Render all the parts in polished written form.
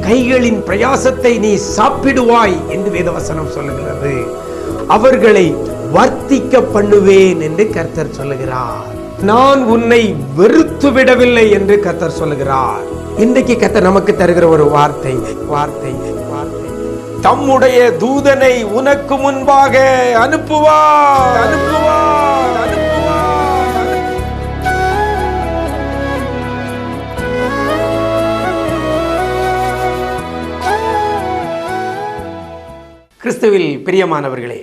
கைகளின் பிரயாசத்தை நீ சாப்பிடுவாய் என்று வேதவசனம் சொல்லுகிறது. அவர்களை வர்த்திக்க பண்ணுவேன் என்று கர்த்தர் சொல்லுகிறார். நான் உன்னை வெறுத்து விடவில்லை என்று கர்த்தர் சொல்லுகிறார். இன்றைக்கு கர்த்தர் நமக்கு தருகிற ஒரு வார்த்தை வார்த்தை வார்த்தை தம்முடைய தூதனை உனக்கு முன்பாக அனுப்புவார் அனுப்புவார் அனுப்புவார். கிறிஸ்துவில் பிரியமானவர்களே,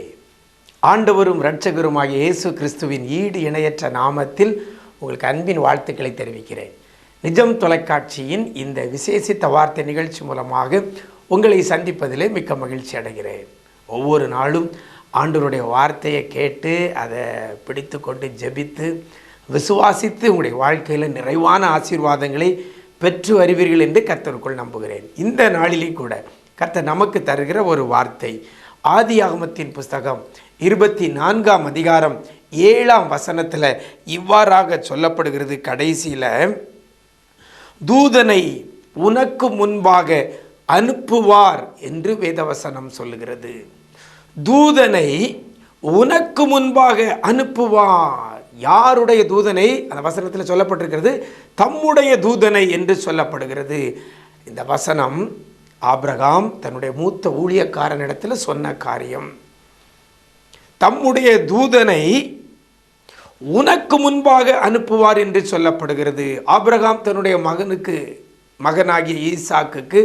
ஆண்டவரும் இரட்சகருமாகிய இயேசு கிறிஸ்துவின் ஈடு இணையற்ற நாமத்தில் உங்களுக்கு அன்பின் வாழ்த்துக்களை தெரிவிக்கிறேன். நிஜம் தொலைக்காட்சியின் இந்த விசேஷித்த வார்த்தை நிகழ்ச்சி மூலமாக உங்களை சந்திப்பதிலே மிக்க மகிழ்ச்சி அடைகிறேன். ஒவ்வொரு நாளும் ஆண்டவருடைய வார்த்தையை கேட்டு அதை பிடித்து கொண்டு ஜெபித்து விசுவாசித்து உங்களுடைய வாழ்க்கையில் நிறைவான ஆசீர்வாதங்களை பெற்று வருவீர்கள் என்று கர்த்தருக்குள் நம்புகிறேன். இந்த நாளிலே கூட கர்த்தர் நமக்கு தருகிற ஒரு வார்த்தை ஆதியாகமத்தின் புஸ்தகம் 24ஆம் அதிகாரம் 7ஆம் வசனத்தில் இவ்வாறாக சொல்லப்படுகிறது. கடைசியில் தூதனை உனக்கு முன்பாக அனுப்புவார் என்று வேதவசனம் சொல்லுகிறது. தூதனை உனக்கு முன்பாக அனுப்புவார். யாருடைய தூதனை? அந்த வசனத்தில் சொல்லப்பட்டிருக்கிறது தம்முடைய தூதனை என்று சொல்லப்படுகிறது. இந்த வசனம் ஆபிரகாம் தன்னுடைய மூத்த ஊழியக்காரனிடத்தில் சொன்ன காரியம். தம்முடைய தூதனை உனக்கு முன்பாக அனுப்புவார் என்று சொல்லப்படுகிறது. ஆபிரகாம் தன்னுடைய மகனாகிய ஈசாக்குக்கு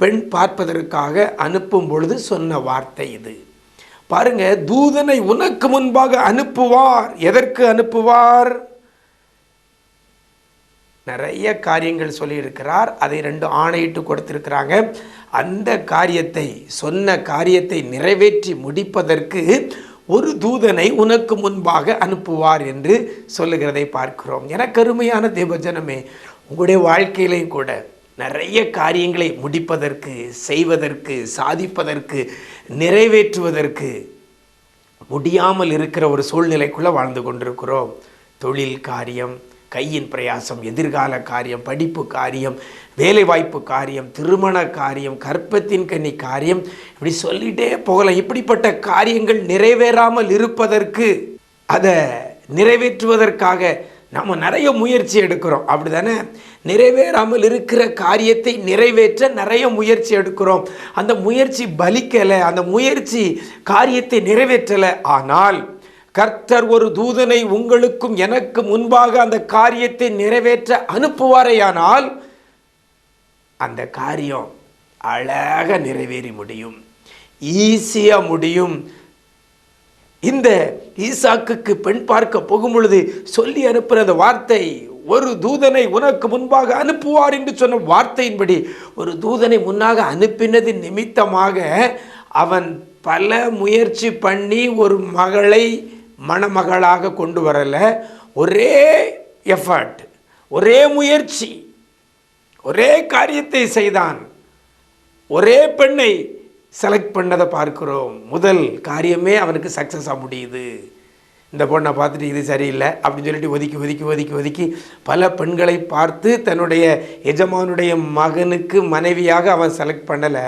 பெண் பார்ப்பதற்காக அனுப்பும் பொழுது சொன்ன வார்த்தை இது. பாருங்க, தூதனை உனக்கு முன்பாக அனுப்புவார். எதற்கு அனுப்புவார்? நிறைய காரியங்கள் சொல்லியிருக்கிறார். அதை 2 ஆணையிட்டு கொடுத்திருக்கிறாங்க. அந்த காரியத்தை சொன்ன காரியத்தை நிறைவேற்றி முடிப்பதற்கு ஒரு தூதனை உனக்கு முன்பாக அனுப்புவார் என்று சொல்லுகிறதை பார்க்கிறோம். எனக்கு அருமையான தேவஜனமே, உங்களுடைய வாழ்க்கையிலையும் கூட நிறைய காரியங்களை முடிப்பதற்கு, செய்வதற்கு, சாதிப்பதற்கு, நிறைவேற்றுவதற்கு முடியாமல் இருக்கிற ஒரு சூழ்நிலைக்குள்ளே வாழ்ந்து கொண்டிருக்கிறோம். தொழில் காரியம், கையின் பிரயாசம், எதிர்கால காரியம், படிப்பு காரியம், வேலைவாய்ப்பு காரியம், திருமண காரியம், கற்பத்தின் கன்னி காரியம், இப்படி சொல்லிட்டே போகலாம். இப்படிப்பட்ட காரியங்கள் நிறைவேறாமல் இருப்பதற்கு, அதை நிறைவேற்றுவதற்காக நம்ம நிறைய முயற்சி எடுக்கிறோம். அப்படி தானே? நிறைவேறாமல் இருக்கிற காரியத்தை நிறைவேற்ற நிறைய முயற்சி எடுக்கிறோம். அந்த முயற்சி பலிக்கலை, அந்த முயற்சி காரியத்தை நிறைவேற்றலை. ஆனால் கர்த்தர் ஒரு தூதனை உங்களுக்கும் எனக்கு முன்பாக அந்த காரியத்தை நிறைவேற்ற அனுப்புவாரேயானால் அந்த காரியம் அழகாக நிறைவேறி முடியும், ஈஸியாக முடியும். இந்த ஈசாக்குக்கு பெண் பார்க்க போகும் பொழுது சொல்லி அனுப்புகிற அந்த வார்த்தை, ஒரு தூதனை உனக்கு முன்பாக அனுப்புவார் என்று சொன்ன வார்த்தையின்படி ஒரு தூதனை முன்னாக அனுப்பினது நிமித்தமாக அவன் பல முயற்சி பண்ணி ஒரு மகளை மணமகளாக கொண்டு வரல. ஒரே எஃபர்ட், ஒரே முயற்சி, ஒரே காரியத்தை செய்தான். ஒரே பெண்ணை செலக்ட் பண்ணதை பார்க்கிறோம். முதல் காரியமே அவனுக்கு சக்ஸஸாக முடியுது. இந்த பொண்ணை பார்த்துட்டு இது சரியில்லை அப்படின்னு சொல்லிட்டு ஒதுக்கி ஒதுக்கி ஒதுக்கி ஒதுக்கி பல பெண்களை பார்த்து தன்னுடைய எஜமானுடைய மகனுக்கு மனைவியாக அவன் செலக்ட் பண்ணலை.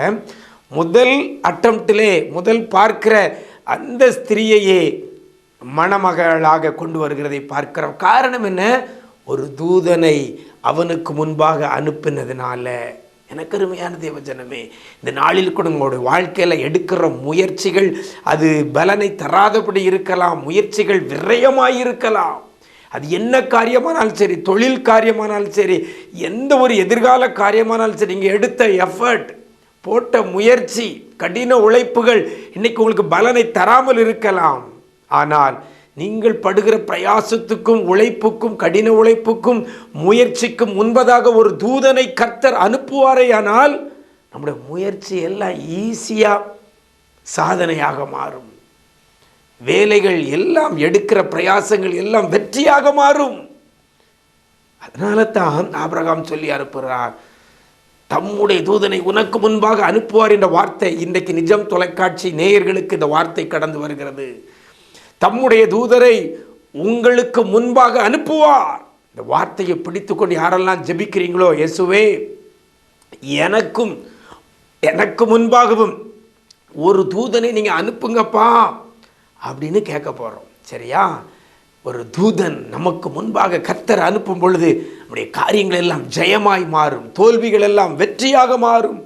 முதல் அட்டம்ப்டிலே, முதல் பார்க்கிற அந்த ஸ்திரீயையே மணமகளாக கொண்டு வருகிறதை பார்க்கிறோம். காரணம் என்ன? ஒரு தூதனை அவனுக்கு முன்பாக அனுப்பினதுனால. எனக்கு அருமையான தேவஜனமே, இந்த நாளில் கூட உங்களுடைய வாழ்க்கையில் எடுக்கிற முயற்சிகள் அது பலனை தராதபடி இருக்கலாம், முயற்சிகள் விரயமாயிருக்கலாம். அது என்ன காரியமானாலும் சரி, தொழில் காரியமானாலும் சரி, எந்த ஒரு எதிர்கால காரியமானாலும் சரி, நீங்கள் எடுத்த எஃபர்ட், போட்ட முயற்சி, கடின உழைப்புகள் இன்னைக்கு உங்களுக்கு பலனை தராமல் இருக்கலாம். ஆனால் நீங்கள் படுகிற பிரயாசத்துக்கும் உழைப்புக்கும், கடின உழைப்புக்கும், முயற்சிக்கும் முன்பதாக ஒரு தூதனை கர்த்தர் அனுப்புவாரேயானால் நம்முடைய முயற்சி எல்லாம் ஈஸியாக சாதனையாக மாறும். வேலைகள் எல்லாம், எடுக்கிற பிரயாசங்கள் எல்லாம் வெற்றியாக மாறும். அதனால தான் ஆபிரகாம் சொல்லி அனுப்புகிறார், தம்முடைய தூதனை உனக்கு முன்பாக அனுப்புவார் என்ற வார்த்தை இன்றைக்கு நிஜம் தொலைக்காட்சி நேயர்களுக்கு இந்த வார்த்தை கடந்து வருகிறது. தம்முடைய தூதரை உங்களுக்கு முன்பாக அனுப்புவார். இந்த வார்த்தையை பிடித்துக்கொண்டு யாரெல்லாம் ஜெபிக்கிறீங்களோ, இயேசுவே எனக்கும் எனக்கு முன்பாகவும் ஒரு தூதனை நீங்கள் அனுப்புங்கப்பா அப்படின்னு கேட்க போகிறோம். சரியா? ஒரு தூதன் நமக்கு முன்பாக கர்த்தர் அனுப்பும் பொழுது நம்முடைய காரியங்கள் எல்லாம் ஜெயமாய் மாறும், தோல்விகள் எல்லாம் வெற்றியாக மாறும்,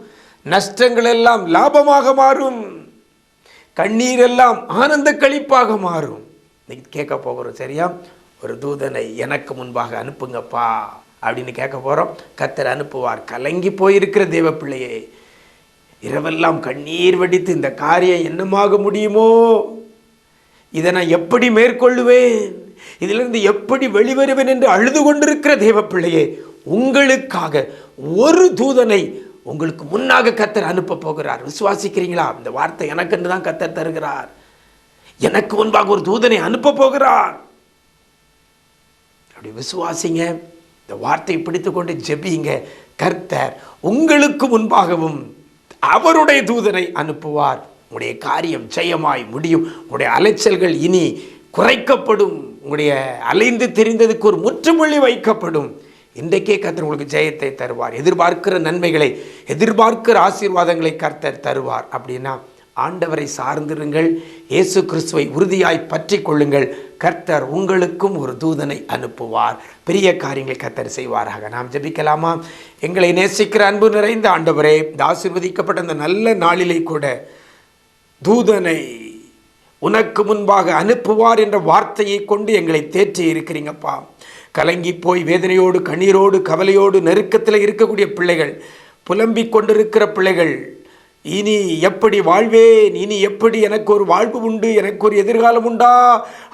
நஷ்டங்கள் எல்லாம் லாபமாக மாறும், கண்ணீர் எல்லாம் ஆனந்த களிப்பாக மாறும். இன்னைக்கு கேட்க போகிறோம். சரியா? ஒரு தூதனை எனக்கு முன்பாக அனுப்புங்கப்பா அப்படின்னு கேட்க போகிறோம். கர்த்தர் அனுப்புவார். கலங்கி போயிருக்கிற தேவ பிள்ளையே, இரவெல்லாம் கண்ணீர் வடித்து இந்த காரியம் என்னமாக முடியுமோ, இதை நான் எப்படி மேற்கொள்ளுவேன், இதிலிருந்து எப்படி வெளிவருவேன் என்று அழுது கொண்டிருக்கிற தேவ பிள்ளையே, உங்களுக்காக ஒரு தூதனை உங்களுக்கு முன்னாக கர்த்தர் அனுப்ப போகிறார். விசுவாசிக்கிறீங்களா? இந்த வார்த்தை எனக்கென்று தான் கர்த்தர் தருகிறார். எனக்கு முன்பாக ஒரு தூதனை அனுப்ப போகிறார். அப்படி விசுவாசிங்க. இந்த வார்த்தையை பிடித்துக்கொண்டு ஜெபிங்க. கர்த்தர் உங்களுக்கு முன்பாகவும் அவருடைய தூதனை அனுப்புவார். உங்களுடைய காரியம் ஜெயமாய் முடியும். உங்களுடைய அலைச்சல்கள் இனி குறைக்கப்படும். உங்களுடைய அலைந்து தெரிந்ததுக்கு ஒரு முற்றுப்புள்ளி வைக்கப்படும். இன்றைக்கே கர்த்தர் உங்களுக்கு ஜெயத்தை தருவார். எதிர்பார்க்கிற நன்மைகளை, எதிர்பார்க்கிற ஆசீர்வாதங்களை கர்த்தர் தருவார். அப்படின்னா ஆண்டவரை சார்ந்திருங்கள். இயேசு கிறிஸ்துவை உறுதியாய் பற்றி கொள்ளுங்கள். கர்த்தர் உங்களுக்கும் ஒரு தூதனை அனுப்புவார். பெரிய காரியங்களை கர்த்தர் செய்வாராக. நாம் ஜெபிக்கலாமா? எங்களை நேசிக்கிற அன்பு நிறைந்த ஆண்டவரே, இந்த ஆசீர்வதிக்கப்பட்ட இந்த நல்ல நாளிலே கூட தூதனை உனக்கு முன்பாக அனுப்புவார் என்ற வார்த்தையை கொண்டு எங்களை தேற்றி இருக்கிறீங்கப்பா. கலங்கி போய் வேதனையோடு, கண்ணீரோடு, கவலையோடு, நெருக்கத்தில் இருக்கக்கூடிய பிள்ளைகள், புலம்பிக் கொண்டிருக்கிற பிள்ளைகள், இனி எப்படி வாழ்வேன், இனி எப்படி எனக்கு ஒரு வாழ்வு உண்டு, எனக்கு ஒரு எதிர்காலம் உண்டா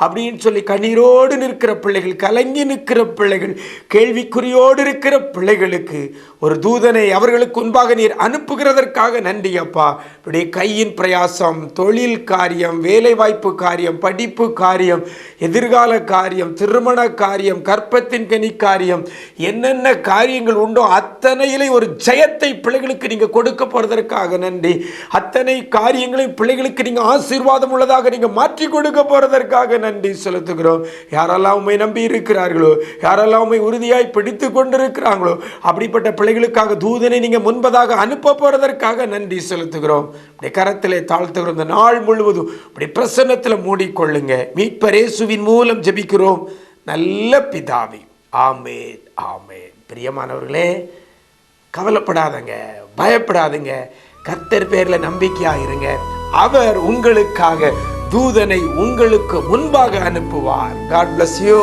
அப்படின்னு சொல்லி கண்ணீரோடு நிற்கிற பிள்ளைகள், கலங்கி நிற்கிற பிள்ளைகள், கேள்விக்குறியோடு இருக்கிற பிள்ளைகளுக்கு ஒரு தூதனை அவர்களுக்கு முன்பாக நீர் அனுப்புகிறதற்காக நன்றி அப்பா. இப்படி கையின் பிரயாசம், தொழில் காரியம், வேலைவாய்ப்பு காரியம், படிப்பு காரியம், எதிர்கால காரியம், திருமண காரியம், கற்பத்தின் கனி காரியம், என்னென்ன காரியங்கள் உண்டோ அத்தனையிலே ஒரு ஜெயத்தை பிள்ளைகளுக்கு நீங்கள் கொடுக்க போகிறதற்காக நன்றி. அத்தனை காரியங்களையும் பிள்ளைகளுக்கு நீங்க ஆசீர்வாதம் உள்ளதாக நீங்க மாற்றி கொடுக்க போறதற்காக நன்றி செலுத்துகிறோம். யாரெல்லாம் உண்மை நம்பி இருக்கிறார்களோ, யாரெல்லாம் உண்மை உறுதியாய் பிடித்து கொண்டிருக்கிறாங்களோ, அப்படிப்பட்ட பிள்ளைகளுக்காக தூதனை நீங்க முன்பதாக அனுப்ப போறதற்காக நன்றி செலுத்துகிறோம். கரத்திலே தாழ்த்துகிறோம். இந்த நாள் முழுவதும் இப்படி பிரசன்னத்தில் மூடிக்கொள்ளுங்க. மீட்பர் இயேசுவின் மூலம் ஜெபிக்கிறோம் நல்ல பிதாவே. ஆமென், ஆமென். பிரியமானவர்களே, கவலைப்படாதங்க, பயப்படாதுங்க. கர்த்தர் பேரில் நம்பிக்கையாக இருங்க. அவர் உங்களுக்காக தூதனை உங்களுக்கு முன்பாக அனுப்புவார். God bless you.